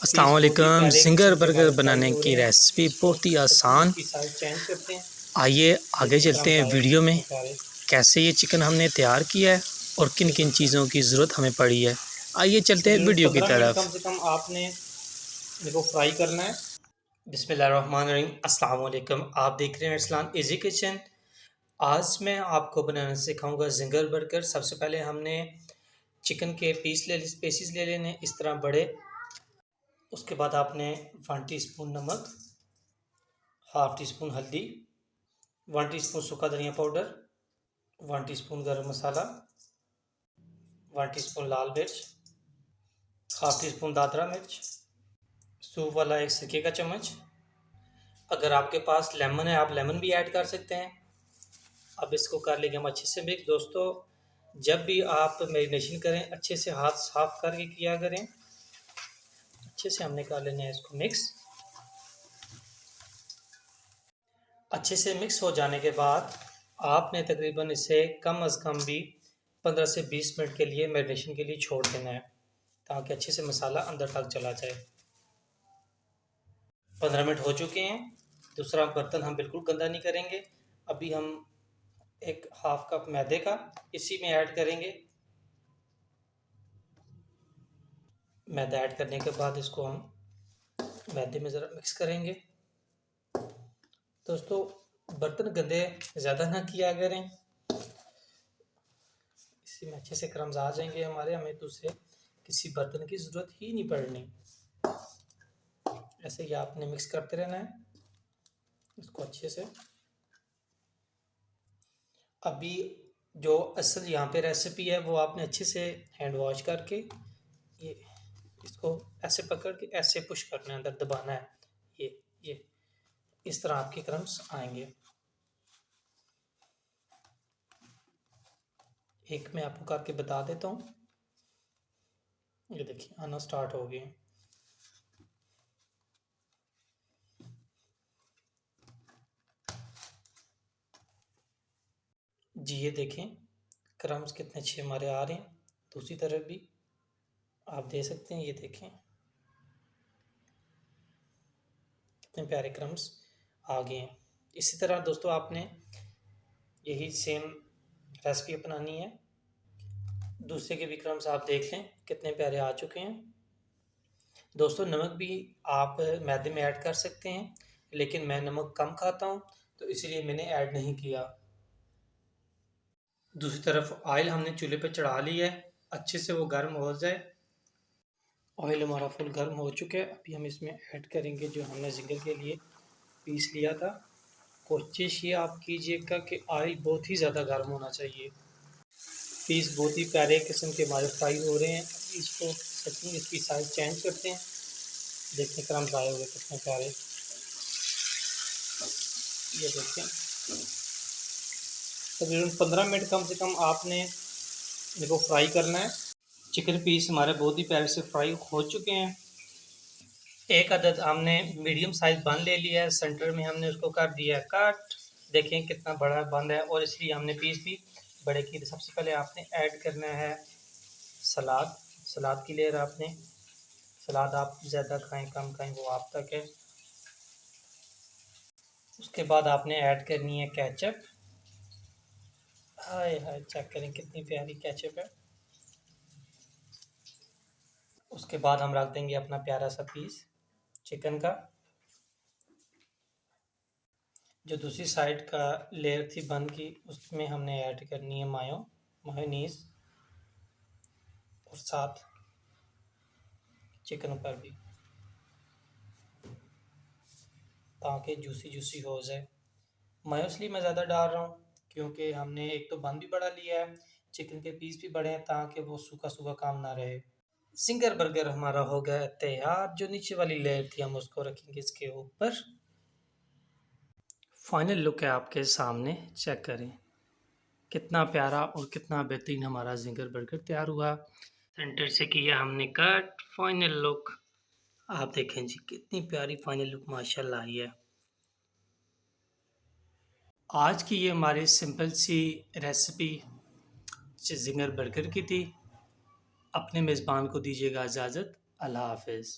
अस्सलाम वालेकुम। Ginger burger बनाने की रेसिपी बहुत ही आसान। आइए आगे चलते हैं वीडियो में, कैसे ये चिकन हमने तैयार किया है और किन किन चीज़ों की ज़रूरत हमें पड़ी है। आइए चलते हैं वीडियो की तरफ। कम से कम आपने इनको फ्राई करना है। बिस्मिल्लाहिर्रहमानिर्रहीम। अस्सलाम वालेकुम। आप देख रहे हैं अरसलान इजी किचन। आज मैं आपको बनाना सिखाऊंगा जिंगर बर्गर। सबसे पहले हमने चिकन के पीसेस ले लेने इस तरह बड़े। उसके बाद आपने 1 टीस्पून नमक, हाफ टी स्पून हल्दी, 1 टीस्पून सूखा धनिया पाउडर, 1 टीस्पून गरम मसाला, 1 टीस्पून लाल मिर्च, हाफ टी स्पून दादरा मिर्च, सूप वाला एक सिरके का चम्मच। अगर आपके पास लेमन है आप लेमन भी ऐड कर सकते हैं। अब इसको कर लेंगे हम अच्छे से मिक्स। दोस्तों, जब भी आप मैरिनेशन करें अच्छे से हाथ साफ करके किया करें। अच्छे से हमने कर लेना है इसको मिक्स। अच्छे से मिक्स हो जाने के बाद आपने तकरीबन इसे कम अज़ कम भी 15 से 20 मिनट के लिए मैरिनेशन के लिए छोड़ देना है, ताकि अच्छे से मसाला अंदर तक चला जाए। 15 मिनट हो चुके हैं। दूसरा बर्तन हम बिल्कुल गंदा नहीं करेंगे। अभी हम एक हाफ कप मैदे का इसी में ऐड करेंगे। मैदा ऐड करने के बाद इसको हम मैदे में ज़रा मिक्स करेंगे। दोस्तों, बर्तन गंदे ज़्यादा ना किया करें, इसी में अच्छे से क्रम्स आ जाएंगे हमारे। हमें दूसरे किसी बर्तन की ज़रूरत ही नहीं पड़नी। ऐसे ही आपने मिक्स करते रहना है इसको अच्छे से। अभी जो असल यहाँ पे रेसिपी है वो आपने अच्छे से हैंड वॉश करके ये इसको ऐसे पकड़ के ऐसे पुश करना है, अंदर दबाना है। ये इस तरह आपके क्रम्स आएंगे। एक मैं आपको करके बता देता हूँ। ये देखिए आना स्टार्ट हो गए। जी ये देखें क्रम्स कितने अच्छे हमारे आ रहे हैं। दूसरी तरफ भी आप दे सकते हैं। ये देखें कितने प्यारे क्रम्स आ गए हैं। इसी तरह दोस्तों आपने यही सेम रेसिपी अपनानी है। दूसरे के भी क्रम्स आप देख लें कितने प्यारे आ चुके हैं। दोस्तों, नमक भी आप मैदे में ऐड कर सकते हैं, लेकिन मैं नमक कम खाता हूँ तो इसलिए मैंने ऐड नहीं किया। दूसरी तरफ ऑयल हमने चूल्हे पे चढ़ा लिया है, अच्छे से वो गर्म हो जाए। ऑयल हमारा फुल गर्म हो चुका है। अभी हम इसमें ऐड करेंगे जो हमने जिंगर के लिए पीस लिया था। कोशिश ये आप कीजिएगा कि ऑयल बहुत ही ज़्यादा गर्म होना चाहिए। पीस बहुत ही प्यारे किस्म के हमारे फ्राई हो रहे हैं। इसको सचिन इसकी साइज चेंज करते हैं। देखने क्रम्स आए हुए कितने प्यारे। ये देखें तकरीबन 15 मिनट कम से कम आपने इनको फ्राई करना है। चिकन पीस हमारे बहुत ही प्यारे से फ्राई हो चुके हैं। एक अदद हमने मीडियम साइज बन ले लिया है, सेंटर में हमने उसको कर दिया है कट। देखें कितना बड़ा बंद है और इसलिए हमने पीस भी बड़े किए। सबसे पहले आपने ऐड करना है सलाद। सलाद की लेयर आपने, सलाद आप ज़्यादा खाएं कम खाएं वो आप तक है। उसके बाद आपने ऐड करनी है केचप। हाय हाय चेक करें कितनी प्यारी केचप है। उसके बाद हम रख देंगे अपना प्यारा सा पीस चिकन का। जो दूसरी साइड का लेयर थी बन की उसमें हमने ऐड करनी है मायोनीज और साथ चिकन पर भी, ताकि जूसी जूसी हो जाए। मायो इसलिए मैं ज़्यादा डाल रहा हूँ क्योंकि हमने एक तो बन भी बड़ा लिया है, चिकन के पीस भी बड़े हैं, ताकि वो सूखा सूखा काम ना रहे। जिंगर बर्गर हमारा हो गया तैयार। जो नीचे वाली लेयर थी हम उसको रखेंगे इसके ऊपर। फाइनल लुक है आपके सामने, चेक करें कितना प्यारा और कितना बेहतरीन हमारा जिंगर बर्गर तैयार हुआ। सेंटर से किया हमने कट। फाइनल लुक आप देखें जी कितनी प्यारी फाइनल लुक माशाल्लाह आई है। आज की ये हमारी सिंपल सी रेसिपी जिंगर बर्गर की थी। अपने मेज़बान को दीजिएगा इजाज़त। अल्लाह हाफिज़।